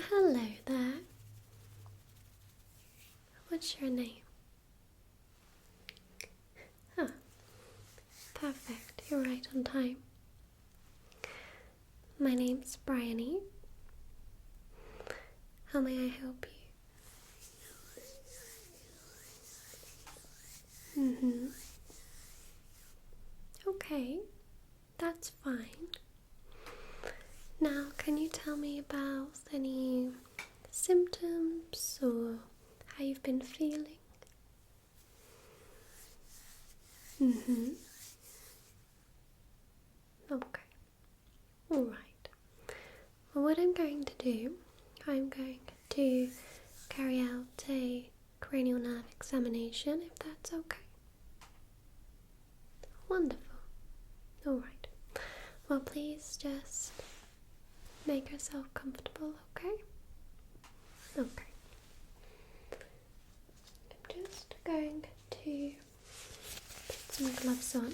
hello there. What's your name? Oh, perfect. You're right on time. My name's Bryony. How may I help you? Okay, that's fine. Now, can you tell me about any symptoms or how you've been feeling? Okay. Alright. Well, what I'm going to do, I'm going to carry out a cranial nerve examination, if that's okay. Wonderful. Alright. Well, please just make yourself comfortable, okay? Okay. I'm just going to put some gloves on.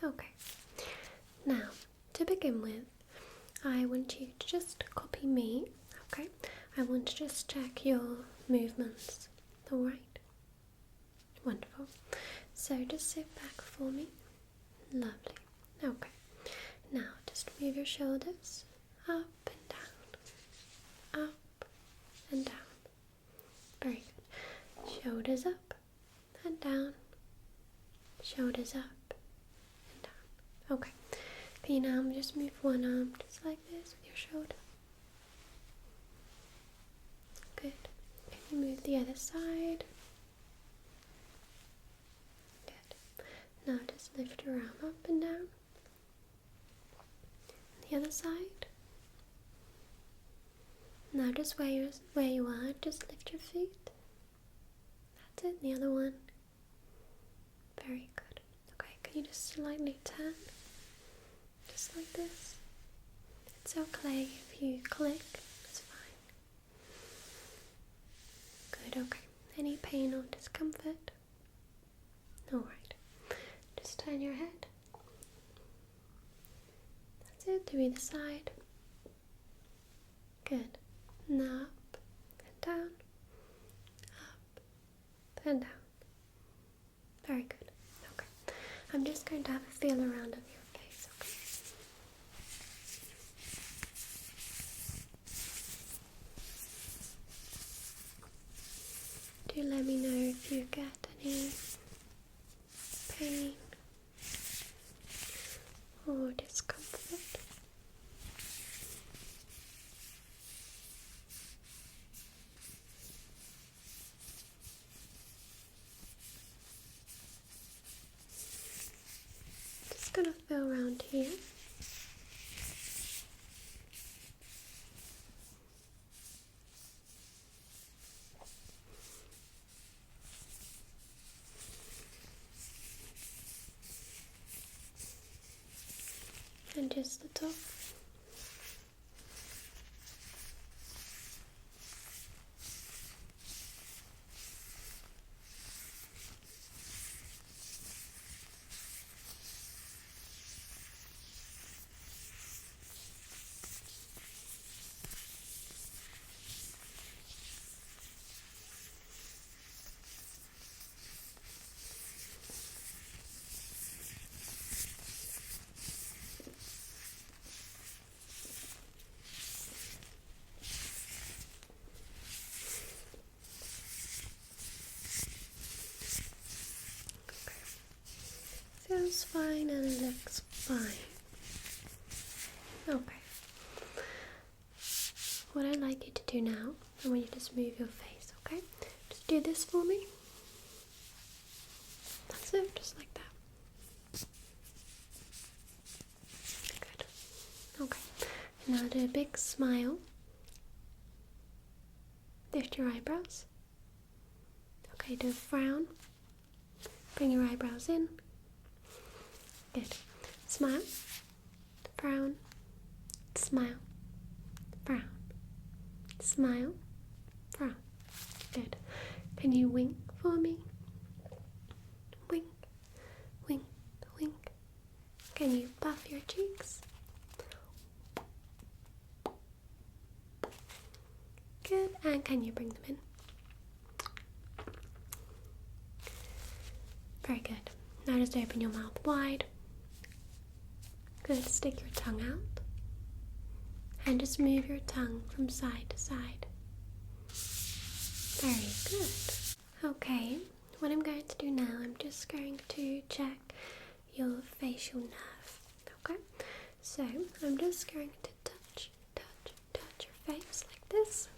Okay, now to begin with, I want you to just copy me, okay? I want to just check your movements, alright? Wonderful. So just sit back for me. Lovely. Okay, now just move your shoulders up and down, up and down. Very good. Shoulders up and down, shoulders up. Okay, can you now just move one arm just like this with your shoulder? Good. Can you move the other side? Good. Now just lift your arm up and down. The other side. Now just where you are, just lift your feet. That's it, the other one. Very good. Okay, can you just slightly turn? Just like this. It's okay if you click, it's fine. Good, okay. Any pain or discomfort? Alright. Just turn your head. That's it, to either side. Good. Now up and down. Up and down. Very good. Okay. I'm just going to have a feel around of your face, okay? Do let me know if you get any pain or discomfort. Just gonna feel around here. And just the top. Feels fine and looks fine. Okay. What I'd like you to do now, I want you to just move your face, okay? Just do this for me. That's it, just like that. Good. Okay. Now do a big smile Lift your eyebrows. Okay, do a frown. Bring your eyebrows in. Good. Smile. Frown. Smile. Frown. Smile. Frown. Good. Can you wink for me? Wink. Wink. Wink. Can you puff your cheeks? Good. And can you bring them in? Very good. Now just open your mouth wide. Good. Stick your tongue out. And just move your tongue from side to side. Very good. Okay, what I'm going to do now, I'm just going to check your facial nerve. Okay, so I'm just going to touch your face like this.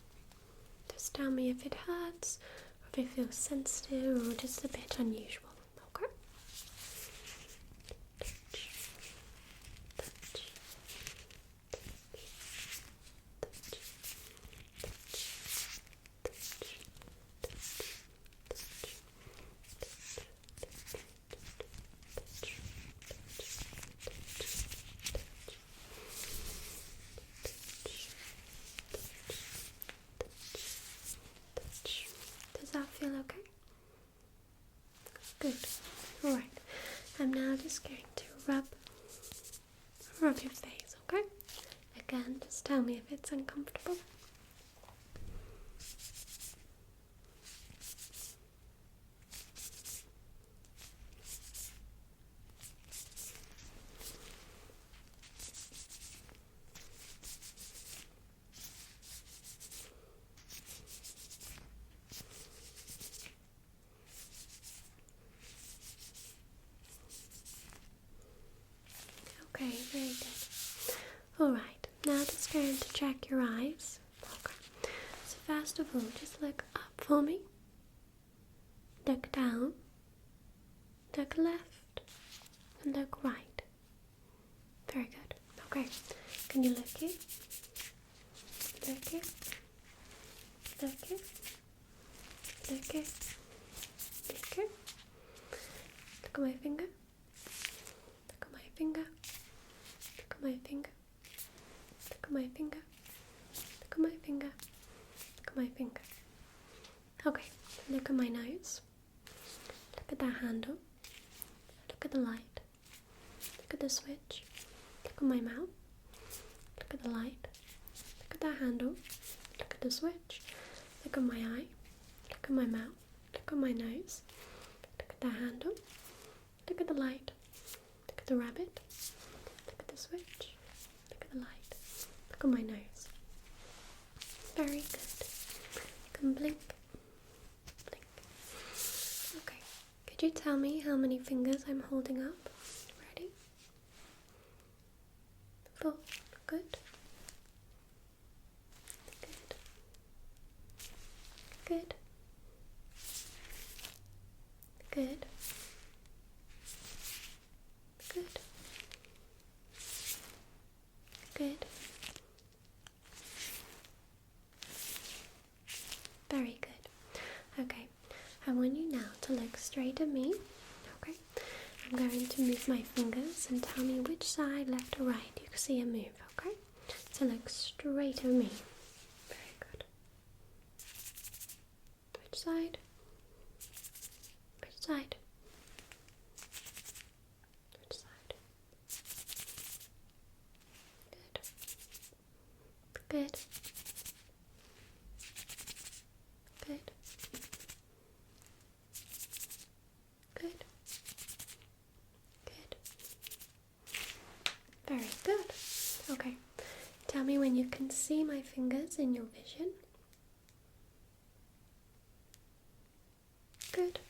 Just tell me if it hurts, or if it feels sensitive, or just a bit unusual. Okay. Does that feel okay? Good. Alright. I'm now just going to rub your face, okay? Again, just tell me if it's uncomfortable. Okay, very good. Alright, now just going to check your eyes. Okay. So first of all, just look up for me. Look down. Look left. And look right. Very good. Okay. Can you look here? Look here. Look here. Look here. Look here. Look at my finger. Look at my finger. Look at my finger. Look at my finger. Look at my finger. Look at my finger. Okay, look at my nose. Look at that handle. Look at the light. Look at the switch. Look at my mouth. Look at the light. Look at that handle. Look at the switch. Look at my eye. Look at my mouth. Look at my nose. Look at that handle. Look at the light. Look at the rabbit. Look at the switch. Look at the light. Look at my nose. Very good. You can blink. Blink. Okay. Could you tell me how many fingers I'm holding up? Ready? 4. Good. Good. Good. Good. Good. Good. Very good. Okay, I want you now to look straight at me. Okay, I'm going to move my fingers and tell me which side, left or right, you can see a move. Okay, so look straight at me. Very good. Which side? Which side? Which side? Good. Good. Good. Good. Good. Very good. Okay. Tell me when you can see my fingers in your vision. Good.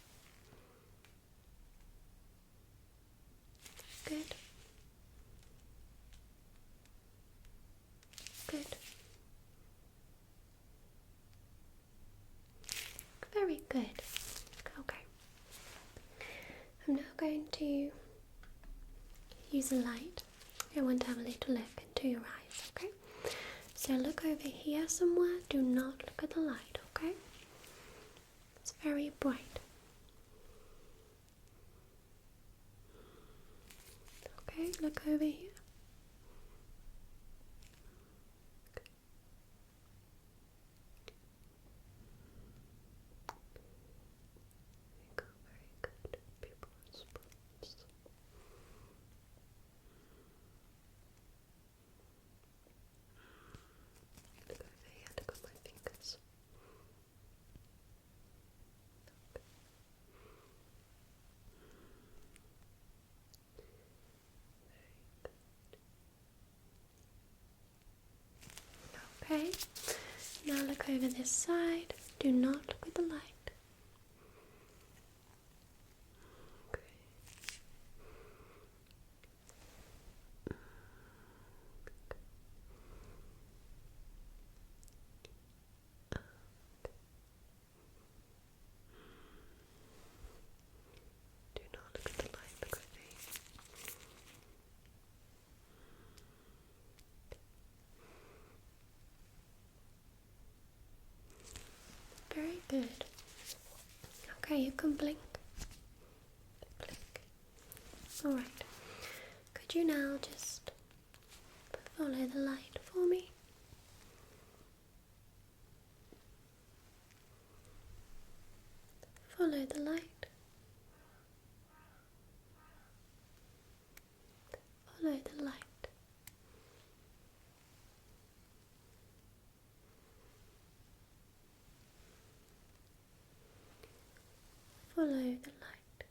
Good. Good. Very good. Okay. I'm now going to use a light. I want to have a little look into your eyes, okay? So look over here somewhere. Do not look at the light, okay? It's very bright. Okay, look over here. Very good. Pupil response. Look over here, look at my fingers. Okay, now look over this side. Do not look at the light. Okay. Do not look at the light, look over here. Very good. Okay, you can blink. Blink. Alright. Could you now just follow the light for me? Follow the light. Follow the light. Follow the light.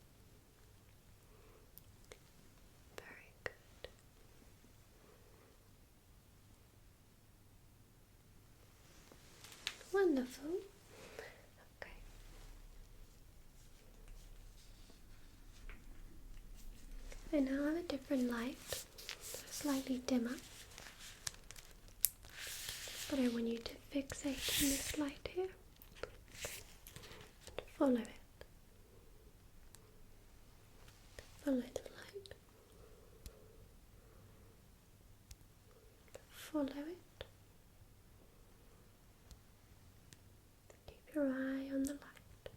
Very good. Wonderful. Okay. I now have a different light, slightly dimmer. But I want you to fixate on this light here. Okay. And follow it. Follow the light. Follow it. Keep your eye on the light.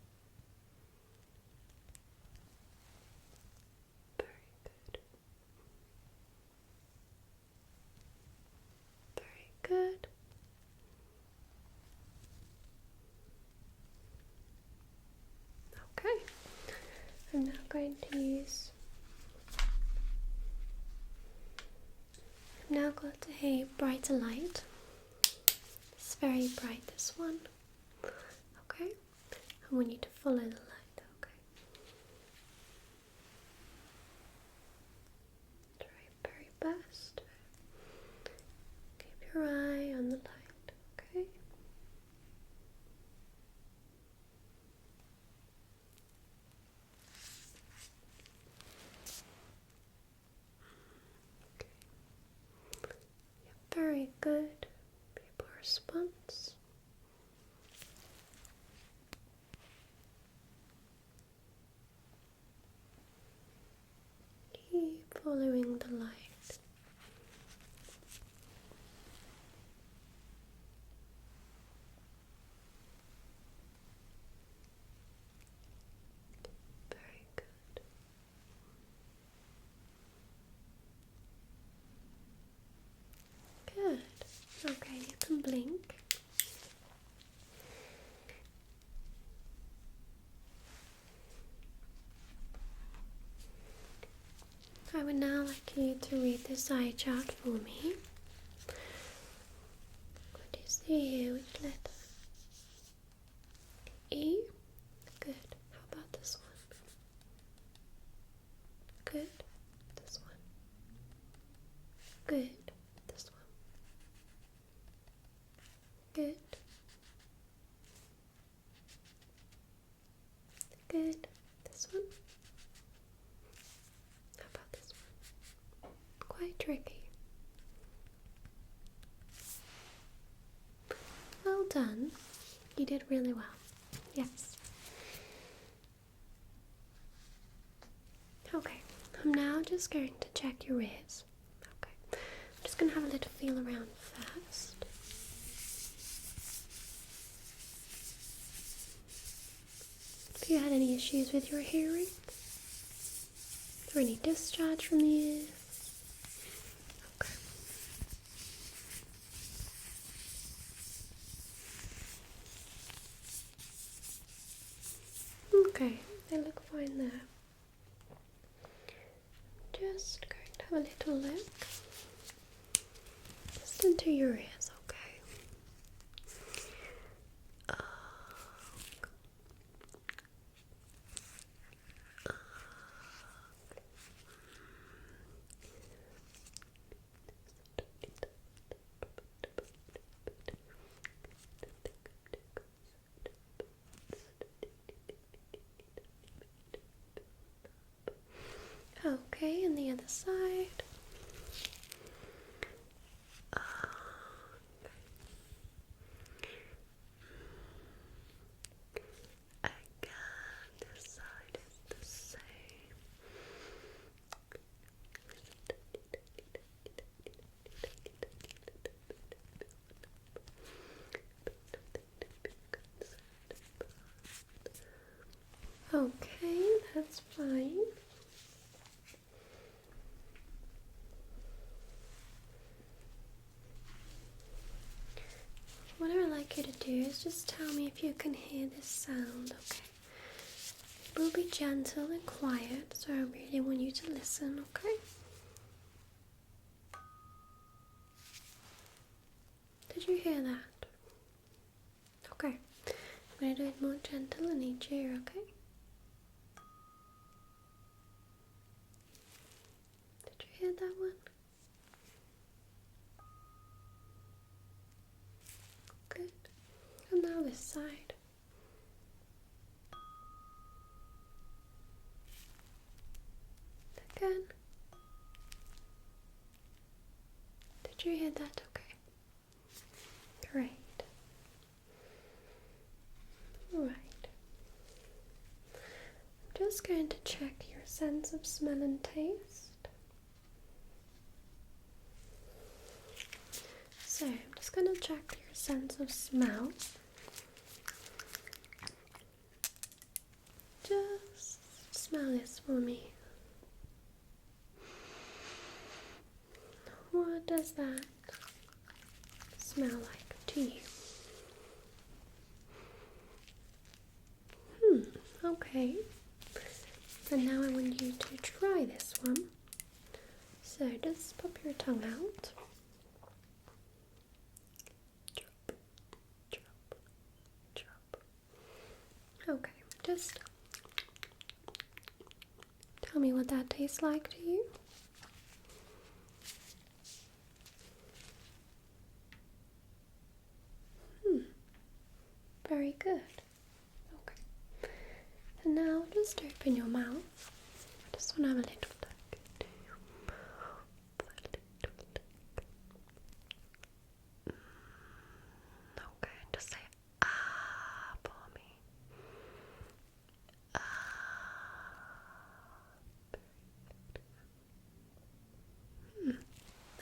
Very good. Very good. Okay. I'm now going to use. I've now got a brighter light. It's very bright, this one. Okay. I want you to follow the light, okay? Try very best. Keep your eye on the light, okay? Very good. Pupil response. Keep following the light. Very good. Good. Okay, you can blink. I would now like you to read this eye chart for me. What do you see here? Which letter? E? Good. How about this one? Good. This one. Good. This one. Good. Good. This one. How about this one? Quite tricky. Well done. You did really well. Yes. Okay. I'm now just going to check your ears. Okay. I'm just going to have a little feel around first. issues with your hearing? Or any discharge from the ears? Okay. Okay, they look fine there. Just going to have a little look just into your ears, okay? Okay, and the other side. Again, this side is the same. Okay, that's fine. What I would like you to do is just tell me if you can hear this sound, okay? It will be gentle and quiet, so I really want you to listen, okay? Did you hear that? Okay. I'm going to do it more gentle in each ear, okay? Did you hear that one? Good. And now this side. Again. Did you hear that? Okay. Great. Alright. I'm just going to check your sense of smell and taste. So, I'm just going to check your sense of smell. Just smell this for me. What does that smell like to you? Okay. And now I want you to try this one. So just pop your tongue out. Drop, drop, drop. Okay, just tell me what that tastes like to you. Very good. Okay. And now just open your mouth. I just want to have a little look into your mouth. A little look. Okay, just say ah for me. Ah.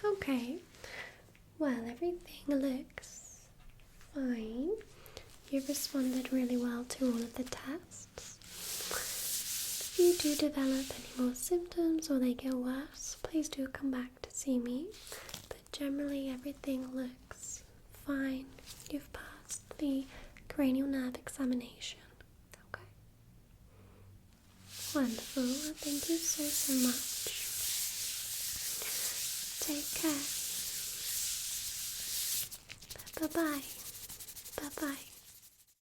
Okay. Well, everything looks fine. You've responded really well to all of the tests. If you do develop any more symptoms or they get worse, please do come back to see me. But generally everything looks fine. You've passed the cranial nerve examination. Okay. Wonderful. Well, thank you so much. Take care. Bye-bye. Bye-bye.